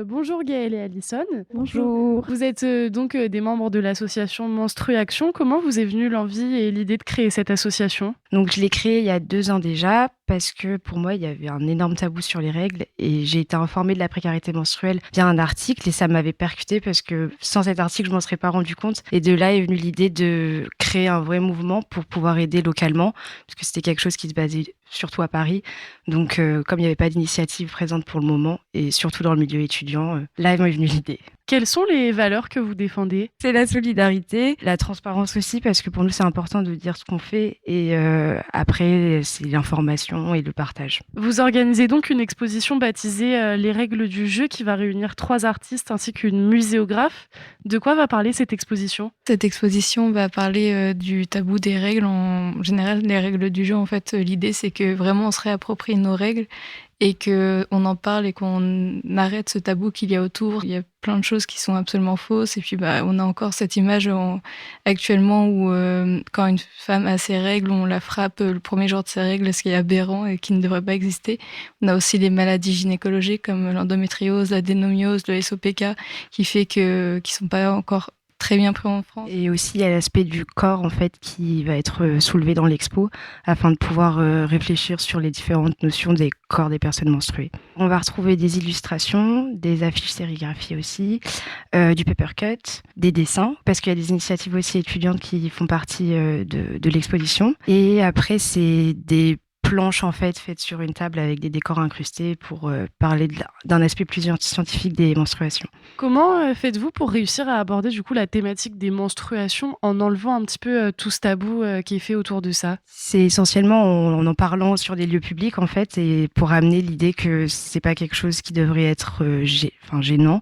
Bonjour Gaëlle et Alison. Bonjour. Vous êtes des membres de l'association Menstruaction. Comment vous est venue l'envie et l'idée de créer cette association? Donc je l'ai créé il y a 2 ans déjà parce que pour moi, il y avait un énorme tabou sur les règles et j'ai été informée de la précarité menstruelle via un article et ça m'avait percuté parce que sans cet article, je m'en serais pas rendu compte. Et de là est venue l'idée de créer un vrai mouvement pour pouvoir aider localement parce que c'était quelque chose qui se basait surtout à Paris. Donc comme il n'y avait pas d'initiative présente pour le moment et surtout dans le milieu étudiant, là est venue l'idée. Quelles sont les valeurs que vous défendez? C'est la solidarité, la transparence aussi, parce que pour nous, c'est important de dire ce qu'on fait. Et après, c'est l'information et le partage. Vous organisez donc une exposition baptisée Les règles du jeu qui va réunir 3 artistes ainsi qu'une muséographe. De quoi va parler cette exposition? Cette exposition va parler du tabou des règles en général, les règles du jeu. En fait, l'idée, c'est que vraiment on se réapproprie nos règles et qu'on en parle et qu'on arrête ce tabou qu'il y a autour. Il y a plein de choses qui sont absolument fausses. Et puis, on a encore cette image actuellement où quand une femme a ses règles, on la frappe le premier jour de ses règles, ce qui est aberrant et qui ne devrait pas exister. On a aussi les maladies gynécologiques comme l'endométriose, l'adénomiose, le SOPK, qui sont pas encore très bien pris en France. Et aussi, il y a l'aspect du corps, en fait, qui va être soulevé dans l'expo afin de pouvoir réfléchir sur les différentes notions des corps des personnes menstruées. On va retrouver des illustrations, des affiches sérigraphiées aussi, du paper cut, des dessins, parce qu'il y a des initiatives aussi étudiantes qui font partie de l'exposition. Et après, c'est des planches en fait faites sur une table avec des décors incrustés pour parler d'un aspect plus scientifique des menstruations. Comment faites-vous pour réussir à aborder du coup la thématique des menstruations en enlevant un petit peu tout ce tabou qui est fait autour de ça? C'est essentiellement en parlant sur des lieux publics en fait et pour amener l'idée que c'est pas quelque chose qui devrait être gênant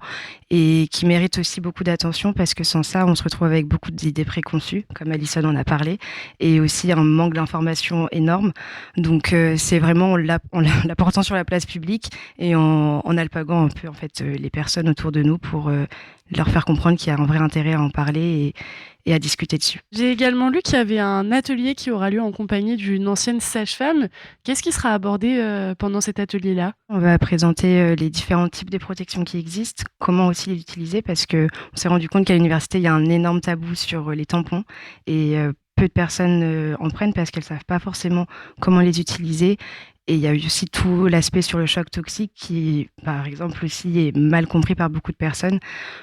et qui mérite aussi beaucoup d'attention parce que sans ça on se retrouve avec beaucoup d'idées préconçues comme Alison en a parlé et aussi un manque d'information énorme. Donc c'est vraiment en l'apportant sur la place publique et en alpaguant un peu en fait les personnes autour de nous pour leur faire comprendre qu'il y a un vrai intérêt à en parler et à discuter dessus. J'ai également lu qu'il y avait un atelier qui aura lieu en compagnie d'une ancienne sage-femme. Qu'est-ce qui sera abordé pendant cet atelier-là? On va présenter les différents types de protections qui existent, comment aussi les utiliser parce que on s'est rendu compte qu'à l'université, il y a un énorme tabou sur les tampons et peu de personnes en prennent parce qu'elles savent pas forcément comment les utiliser. Et il y a eu aussi tout l'aspect sur le choc toxique qui, par exemple, aussi est mal compris par beaucoup de personnes.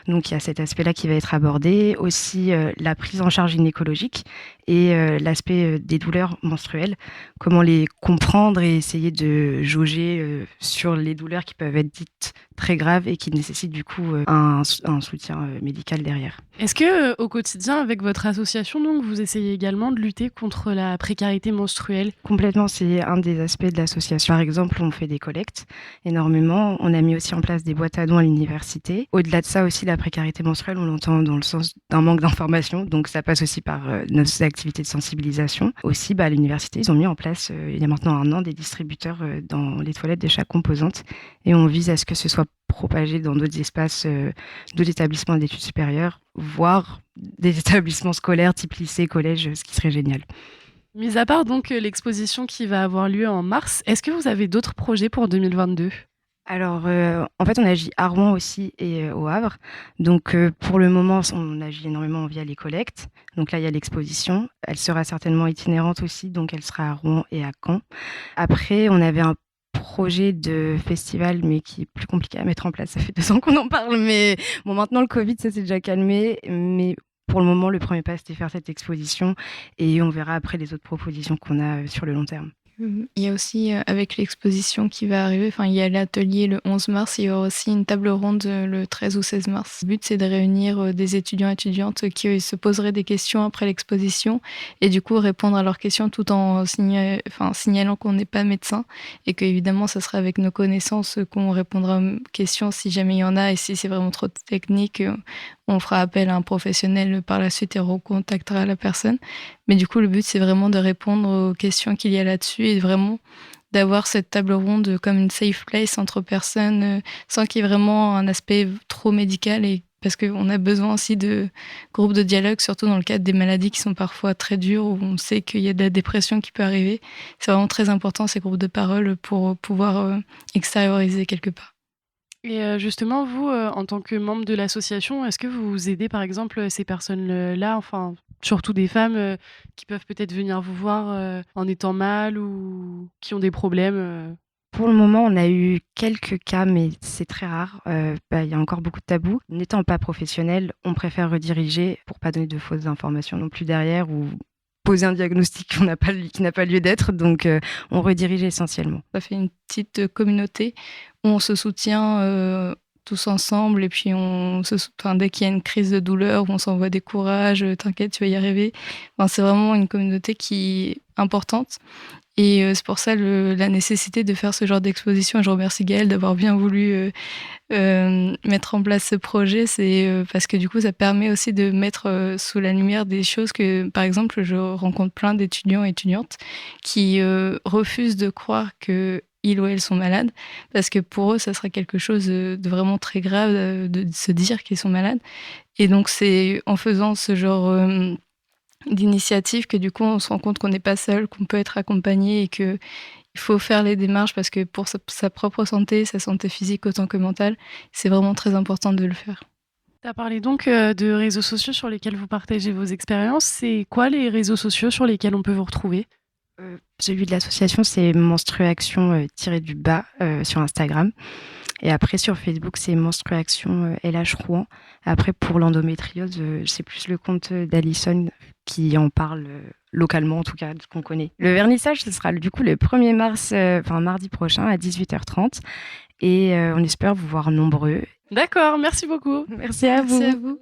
Donc il y a cet aspect-là qui va être abordé. Aussi la prise en charge gynécologique et l'aspect des douleurs menstruelles. Comment les comprendre et essayer de jauger sur les douleurs qui peuvent être dites très graves et qui nécessitent du coup un soutien médical derrière. Est-ce que au quotidien, avec votre association, donc, vous essayez également de lutter contre la précarité menstruelle? Complètement, c'est un des aspects de l'association. Par exemple, on fait des collectes énormément. On a mis aussi en place des boîtes à dons à l'université. Au-delà de ça aussi, la précarité menstruelle, on l'entend dans le sens d'un manque d'information. Donc ça passe aussi par nos activités de sensibilisation. Aussi, à l'université, ils ont mis en place, il y a maintenant 1 an, des distributeurs dans les toilettes de chaque composante. Et on vise à ce que ce soit propagé dans d'autres espaces, d'autres établissements d'études supérieures, voire des établissements scolaires type lycée, collège, ce qui serait génial. Mis à part donc l'exposition qui va avoir lieu en mars, est-ce que vous avez d'autres projets pour 2022? Alors, en fait, on agit à Rouen aussi et au Havre. Donc, pour le moment, on agit énormément via les collectes. Donc là, il y a l'exposition. Elle sera certainement itinérante aussi, donc elle sera à Rouen et à Caen. Après, on avait un projet de festival, mais qui est plus compliqué à mettre en place. Ça fait 2 ans qu'on en parle, mais bon, maintenant le Covid, ça s'est déjà calmé. Mais pour le moment, le premier pas, c'était faire cette exposition et on verra après les autres propositions qu'on a sur le long terme. Il y a aussi, avec l'exposition qui va arriver, enfin, il y a l'atelier le 11 mars, il y aura aussi une table ronde le 13 ou 16 mars. Le but, c'est de réunir des étudiants et étudiantes qui se poseraient des questions après l'exposition et du coup répondre à leurs questions tout en signalant qu'on n'est pas médecin et qu'évidemment, ça sera avec nos connaissances qu'on répondra aux questions si jamais il y en a et si c'est vraiment trop technique, on fera appel à un professionnel par la suite et recontactera la personne. Mais du coup, le but, c'est vraiment de répondre aux questions qu'il y a là-dessus et vraiment d'avoir cette table ronde comme une safe place entre personnes, sans qu'il y ait vraiment un aspect trop médical et parce qu'on a besoin aussi de groupes de dialogue, surtout dans le cadre des maladies qui sont parfois très dures, où on sait qu'il y a de la dépression qui peut arriver. C'est vraiment très important, ces groupes de parole, pour pouvoir extérioriser quelque part. Et justement, vous, en tant que membre de l'association, est-ce que vous aidez, par exemple, ces personnes, là, enfin, surtout des femmes, qui peuvent peut-être venir vous voir, en étant mal ou qui ont des problèmes? Pour le moment, on a eu quelques cas, mais c'est très rare. Il y a encore beaucoup de tabous. N'étant pas professionnel, on préfère rediriger pour pas donner de fausses informations non plus derrière ou poser un diagnostic qui n'a pas lieu d'être. Donc, on redirige essentiellement. Ça fait une petite communauté où on se soutient tous ensemble et puis dès qu'il y a une crise de douleur, on s'envoie des courages, t'inquiète, tu vas y arriver. Enfin, c'est vraiment une communauté qui est importante. Et c'est pour ça la nécessité de faire ce genre d'exposition. Et je remercie Gaëlle d'avoir bien voulu mettre en place ce projet. C'est parce que du coup, ça permet aussi de mettre sous la lumière des choses que, par exemple, je rencontre plein d'étudiants et étudiantes qui refusent de croire que ils ou elles sont malades, parce que pour eux, ça serait quelque chose de vraiment très grave de se dire qu'ils sont malades. Et donc, c'est en faisant ce genre d'initiative que du coup on se rend compte qu'on n'est pas seul, qu'on peut être accompagné et qu'il faut faire les démarches parce que pour sa propre santé, sa santé physique autant que mentale, c'est vraiment très important de le faire. Tu as parlé donc, de réseaux sociaux sur lesquels vous partagez vos expériences. C'est quoi les réseaux sociaux sur lesquels on peut vous retrouver? Celui de l'association, c'est Menstruaction tiré du bas sur Instagram. Et après, sur Facebook, c'est Menstruaction LH Rouen. Après, pour l'endométriose, c'est plus le compte d'Alison qui en parle localement, en tout cas, de ce qu'on connaît. Le vernissage, ce sera du coup le 1er mars, mardi prochain à 18h30. Et on espère vous voir nombreux. D'accord, merci beaucoup. Merci à vous. Merci à vous.